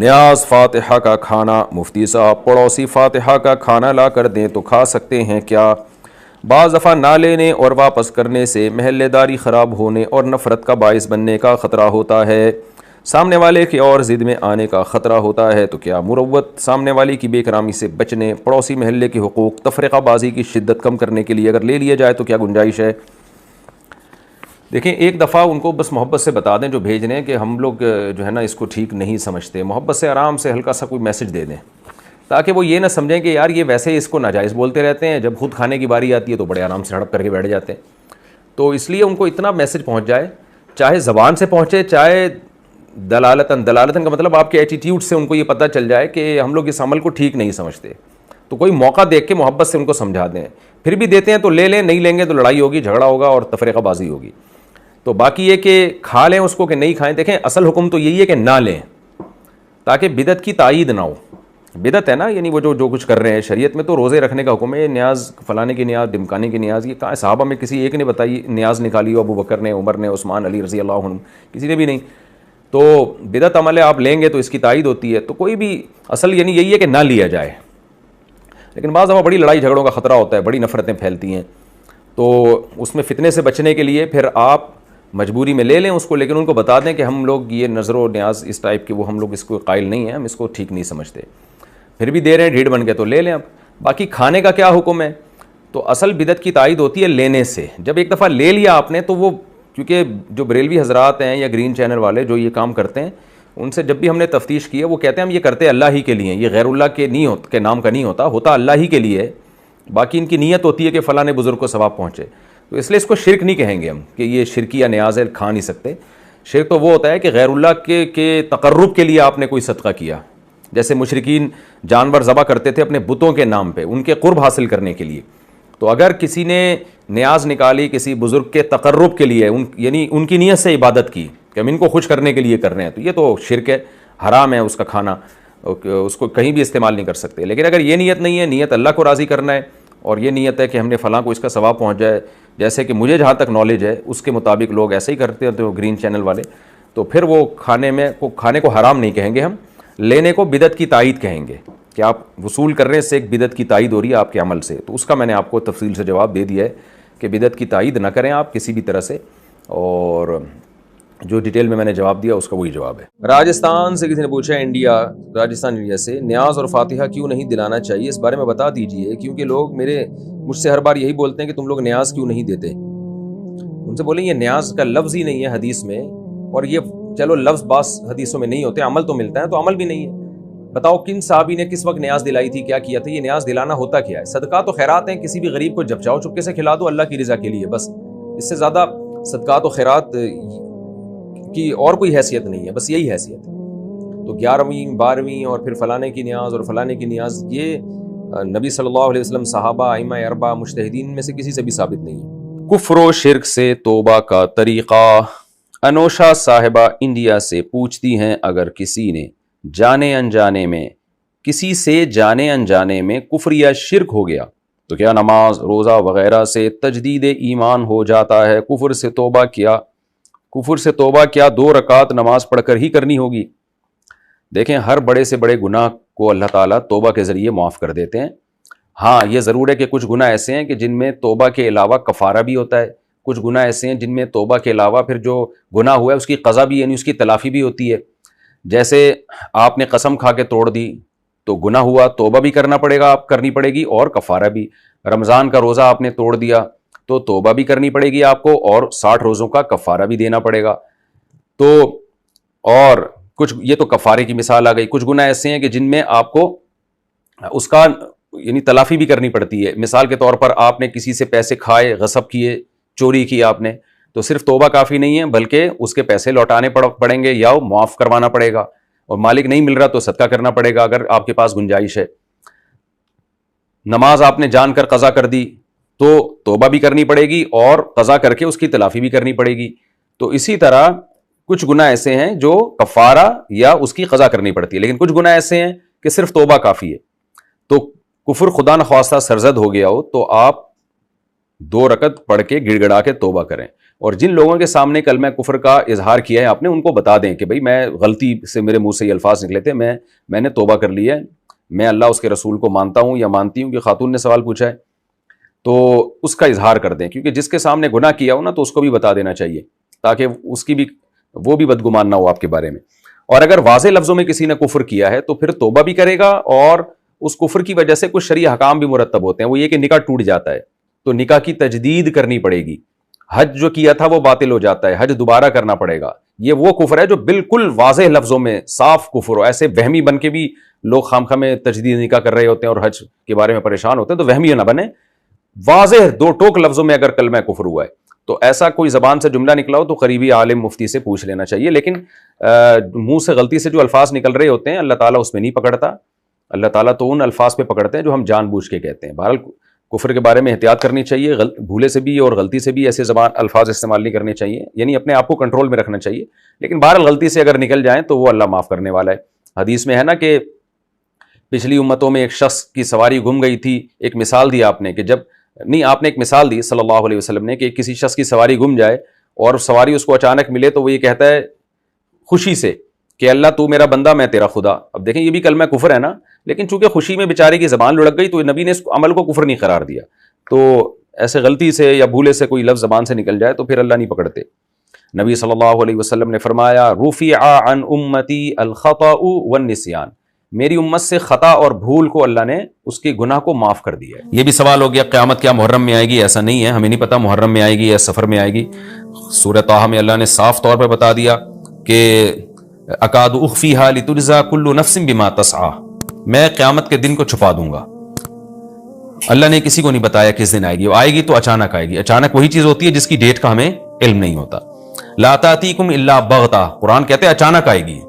نیاز فاتحہ کا کھانا، مفتی صاحب پڑوسی فاتحہ کا کھانا لا کر دیں تو کھا سکتے ہیں کیا؟ بعض دفعہ نہ لینے اور واپس کرنے سے محلے داری خراب ہونے اور نفرت کا باعث بننے کا خطرہ ہوتا ہے، سامنے والے کی اور ضد میں آنے کا خطرہ ہوتا ہے، تو کیا مروت سامنے والی کی بے کرامی سے بچنے، پڑوسی محلے کے حقوق، تفرقہ بازی کی شدت کم کرنے کے لیے اگر لے لیا جائے تو کیا گنجائش ہے؟ دیکھیں، ایک دفعہ ان کو بس محبت سے بتا دیں جو بھیج رہے ہیں کہ ہم لوگ جو ہے نا اس کو ٹھیک نہیں سمجھتے، محبت سے آرام سے ہلکا سا کوئی میسج دے دیں تاکہ وہ یہ نہ سمجھیں کہ یار یہ ویسے اس کو ناجائز بولتے رہتے ہیں، جب خود کھانے کی باری آتی ہے تو بڑے آرام سے ہڑپ کر کے بیٹھ جاتے ہیں۔ تو اس لیے ان کو اتنا میسج پہنچ جائے، چاہے زبان سے پہنچے چاہے دلالتاً کا مطلب آپ کے ایٹیٹیوڈ سے ان کو یہ پتہ چل جائے کہ ہم لوگ اس عمل کو ٹھیک نہیں سمجھتے، تو کوئی موقع دیکھ کے محبت سے ان کو سمجھا دیں۔ پھر بھی دیتے ہیں تو لے لیں، نہیں لیں گے تو لڑائی ہوگی، جھگڑا ہوگا اور تفرقہ بازی ہوگی۔ تو باقی یہ کہ کھا لیں اس کو کہ نہیں کھائیں، دیکھیں اصل حکم تو یہی ہے کہ نہ لیں تاکہ بدعت کی تائید نہ ہو۔ بدعت ہے نا، یعنی وہ جو کچھ کر رہے ہیں، شریعت میں تو روزے رکھنے کا حکم ہے، نیاز فلانے کی نیاز، ڈمکانے کی نیاز، یہ کہاں صحابہ میں کسی ایک نے بتائی نیاز نکالی ہو؟ ابو بکر نے، عمر نے، عثمان، علی رضی اللہ عنہ، کسی نے بھی نہیں۔ تو بدعت عمل ہے، آپ لیں گے تو اس کی تائید ہوتی ہے، تو کوئی بھی اصل یعنی یہی ہے کہ نہ لیا جائے۔ لیکن بعض دفعہ بڑی لڑائی جھگڑوں کا خطرہ ہوتا ہے، بڑی نفرتیں پھیلتی ہیں، تو اس میں فتنے سے بچنے کے لیے پھر آپ مجبوری میں لے لیں اس کو، لیکن ان کو بتا دیں کہ ہم لوگ یہ نظر و نیاز اس ٹائپ کے وہ ہم لوگ اس کو قائل نہیں ہیں، ہم اس کو ٹھیک نہیں سمجھتے۔ پھر بھی دے رہے ہیں ڈھیڑ بن کے تو لے لیں۔ اب باقی کھانے کا کیا حکم ہے؟ تو اصل بدعت کی تائید ہوتی ہے لینے سے۔ جب ایک دفعہ لے لیا آپ نے تو وہ، کیونکہ جو بریلوی حضرات ہیں یا گرین چینل والے جو یہ کام کرتے ہیں، ان سے جب بھی ہم نے تفتیش کی ہے وہ کہتے ہیں ہم یہ کرتے اللہ ہی کے لیے، یہ غیر اللہ کے نہیں کے نام کا نہیں ہوتا اللہ ہی کے لیے، باقی ان کی نیت ہوتی ہے کہ فلاں بزرگ کو ثواب پہنچے۔ تو اس لیے اس کو شرک نہیں کہیں گے ہم کہ یہ شرکی یا نیاز ہے، کھا نہیں سکتے۔ شرک تو وہ ہوتا ہے کہ غیر اللہ کے تقرب کے لیے آپ نے کوئی صدقہ کیا، جیسے مشرکین جانور ذبح کرتے تھے اپنے بتوں کے نام پہ، ان کے قرب حاصل کرنے کے لیے۔ تو اگر کسی نے نیاز نکالی کسی بزرگ کے تقرب کے لیے، یعنی ان کی نیت سے عبادت کی کہ ہم ان کو خوش کرنے کے لیے کر رہے ہیں، تو یہ تو شرک ہے، حرام ہے اس کا کھانا، اس کو کہیں بھی استعمال نہیں کر سکتے۔ لیکن اگر یہ نیت نہیں ہے، نیت اللہ کو راضی کرنا ہے، اور یہ نیت ہے کہ ہم نے فلاں کو اس کا ثواب پہنچ جائے، جیسے کہ مجھے جہاں تک نالج ہے اس کے مطابق لوگ ایسے ہی کرتے ہیں تو گرین چینل والے، تو پھر وہ کھانے کو حرام نہیں کہیں گے ہم، لینے کو بدعت کی تائید کہیں گے کہ آپ وصول کرنے سے ایک بدعت کی تائید ہو رہی ہے آپ کے عمل سے۔ تو اس کا میں نے آپ کو تفصیل سے جواب دے دیا ہے کہ بدعت کی تائید نہ کریں آپ کسی بھی طرح سے، اور جو ڈیٹیل میں نے جواب دیا اس کا وہی جواب ہے۔ راجستھان سے کسی نے پوچھا، راجستھان انڈیا سے، نیاز اور فاتحہ کیوں نہیں دلانا چاہیے، اس بارے میں بتا دیجئے، کیونکہ لوگ مجھ سے ہر بار یہی بولتے ہیں کہ تم لوگ نیاز کیوں نہیں دیتے۔ ان سے بولیں یہ نیاز کا لفظ ہی نہیں ہے حدیث میں، اور یہ چلو لفظ بعض حدیثوں میں نہیں ہوتے، عمل تو ملتا ہے، تو عمل بھی نہیں ہے۔ بتاؤ کن صحابی نے کس وقت نیاز دلائی تھی، کیا کیا تھا؟ یہ نیاز دلانا ہوتا کیا ہے؟ صدقات و خیرات ہیں، کسی بھی غریب کو جب چاہو چپکے سے کھلا دو اللہ کی رضا کے لیے، بس اس سے زیادہ صدقات و خیرات کی اور کوئی حیثیت نہیں ہے، بس یہی حیثیت ہے۔ تو 11ویں 12ویں اور پھر فلانے کی نیاز اور فلانے کی نیاز، یہ نبی صلی اللہ علیہ وسلم، صحابہ، ائمہ اربعہ، مجتہدین میں سے کسی سے بھی ثابت نہیں ہے۔ کفر و شرک سے توبہ کا طریقہ۔ انوشا صاحبہ انڈیا سے پوچھتی ہیں، اگر کسی نے جانے انجانے میں کفر یا شرک ہو گیا تو کیا نماز، روزہ وغیرہ سے تجدید ایمان ہو جاتا ہے؟ کفر سے توبہ کیا 2 رکعت نماز پڑھ کر ہی کرنی ہوگی؟ دیکھیں، ہر بڑے سے بڑے گناہ کو اللہ تعالیٰ توبہ کے ذریعے معاف کر دیتے ہیں۔ ہاں، یہ ضرور ہے کہ کچھ گناہ ایسے ہیں کہ جن میں توبہ کے علاوہ کفارہ بھی ہوتا ہے، کچھ گناہ ایسے ہیں جن میں توبہ کے علاوہ پھر جو گناہ ہوا ہے اس کی قضا بھی، یعنی اس کی تلافی بھی ہوتی ہے۔ جیسے آپ نے قسم کھا کے توڑ دی تو گناہ ہوا، توبہ بھی کرنا پڑے گا، آپ کرنی پڑے گی، اور کفارہ بھی۔ رمضان کا روزہ آپ نے توڑ دیا تو توبہ بھی کرنی پڑے گی آپ کو، اور 60 روزوں کا کفارہ بھی دینا پڑے گا۔ تو اور کچھ، یہ تو کفارے کی مثال آ گئی۔ کچھ گناہ ایسے ہیں کہ جن میں آپ کو اس کا یعنی تلافی بھی کرنی پڑتی ہے۔ مثال کے طور پر آپ نے کسی سے پیسے کھائے، غصب کیے، چوری کی آپ نے، تو صرف توبہ کافی نہیں ہے بلکہ اس کے پیسے لوٹانے پڑیں گے یا معاف کروانا پڑے گا، اور مالک نہیں مل رہا تو صدقہ کرنا پڑے گا اگر آپ کے پاس گنجائش ہے۔ نماز آپ نے جان کر قضا کر دی تو توبہ بھی کرنی پڑے گی اور قضا کر کے اس کی تلافی بھی کرنی پڑے گی۔ تو اسی طرح کچھ گناہ ایسے ہیں جو کفارہ یا اس کی قضا کرنی پڑتی ہے، لیکن کچھ گناہ ایسے ہیں کہ صرف توبہ کافی ہے۔ تو کفر خدا نخواستہ سرزد ہو گیا ہو تو آپ 2 رکعت پڑھ کے گڑ گڑا کے توبہ کریں، اور جن لوگوں کے سامنے کلمہ کفر کا اظہار کیا ہے آپ نے ان کو بتا دیں کہ بھئی میں غلطی سے میرے منہ سے یہ الفاظ نکلے تھے، میں نے توبہ کر لی ہے، میں اللہ اس کے رسول کو مانتا ہوں یا مانتی ہوں. کہ خاتون نے سوال پوچھا ہے تو اس کا اظہار کر دیں، کیونکہ جس کے سامنے گناہ کیا ہو نا تو اس کو بھی بتا دینا چاہیے تاکہ اس کی بھی وہ بھی بدگمان نہ ہو آپ کے بارے میں. اور اگر واضح لفظوں میں کسی نے کفر کیا ہے تو پھر توبہ بھی کرے گا، اور اس کفر کی وجہ سے کچھ شرعی احکام بھی مرتب ہوتے ہیں. وہ یہ کہ نکاح ٹوٹ جاتا ہے تو نکاح کی تجدید کرنی پڑے گی، حج جو کیا تھا وہ باطل ہو جاتا ہے، حج دوبارہ کرنا پڑے گا. یہ وہ کفر ہے جو بالکل واضح لفظوں میں صاف کفر ہو. ایسے وہمی بن کے بھی لوگ خامخواہ میں تجدید نکاح کر رہے ہوتے ہیں اور حج کے بارے میں پریشان ہوتے ہیں، تو وہمی نہ بنے. واضح دو ٹوک لفظوں میں اگر کلمہ کفر ہوا ہے تو ایسا کوئی زبان سے جملہ نکلا ہو تو قریبی عالم مفتی سے پوچھ لینا چاہیے. لیکن منہ سے غلطی سے جو الفاظ نکل رہے ہوتے ہیں اللہ تعالیٰ اس میں نہیں پکڑتا. اللہ تعالیٰ تو ان الفاظ پہ پکڑتے ہیں جو ہم جان بوجھ کے کہتے ہیں. بہرحال کفر کے بارے میں احتیاط کرنی چاہیے، بھولے سے بھی اور غلطی سے بھی ایسے زبان الفاظ استعمال نہیں کرنے چاہیے، یعنی اپنے آپ کو کنٹرول میں رکھنا چاہیے. لیکن بہرحال غلطی سے اگر نکل جائیں تو وہ اللہ معاف کرنے والا ہے. حدیث میں ہے نا کہ پچھلی امتوں میں ایک شخص کی سواری گم گئی تھی. ایک مثال دی آپ نے کہ آپ نے ایک مثال دی صلی اللہ علیہ وسلم نے کہ کسی شخص کی سواری گم جائے اور سواری اس کو اچانک ملے تو وہ یہ کہتا ہے خوشی سے کہ اللہ تو میرا بندہ میں تیرا خدا. اب دیکھیں یہ بھی کلمہ کفر ہے نا، لیکن چونکہ خوشی میں بیچارے کی زبان لڑک گئی تو نبی نے اس عمل کو کفر نہیں قرار دیا. تو ایسے غلطی سے یا بھولے سے کوئی لفظ زبان سے نکل جائے تو پھر اللہ نہیں پکڑتے. نبی صلی اللہ علیہ وسلم نے فرمایا رفع عن امتی الخطأ والنسیان، میری امت سے خطا اور بھول کو اللہ نے اس کے گناہ کو معاف کر دیا ہے. یہ بھی سوال ہو گیا قیامت کیا محرم میں آئے گی؟ ایسا نہیں ہے، ہمیں نہیں پتا محرم میں آئے گی یا سفر میں آئے گی. سورہ طٰہٰ میں اللہ نے صاف طور پر بتا دیا کہ اکاد اخفیھا لتجزا کل نفس بما تسعی، میں قیامت کے دن کو چھپا دوں گا. اللہ نے کسی کو نہیں بتایا کس دن آئے گی، وہ آئے گی تو اچانک آئے گی. اچانک وہی چیز ہوتی ہے جس کی ڈیٹ کا ہمیں علم نہیں ہوتا. لا تأتیکم الا بغتہ، قرآن کہتے ہیں اچانک آئے گی.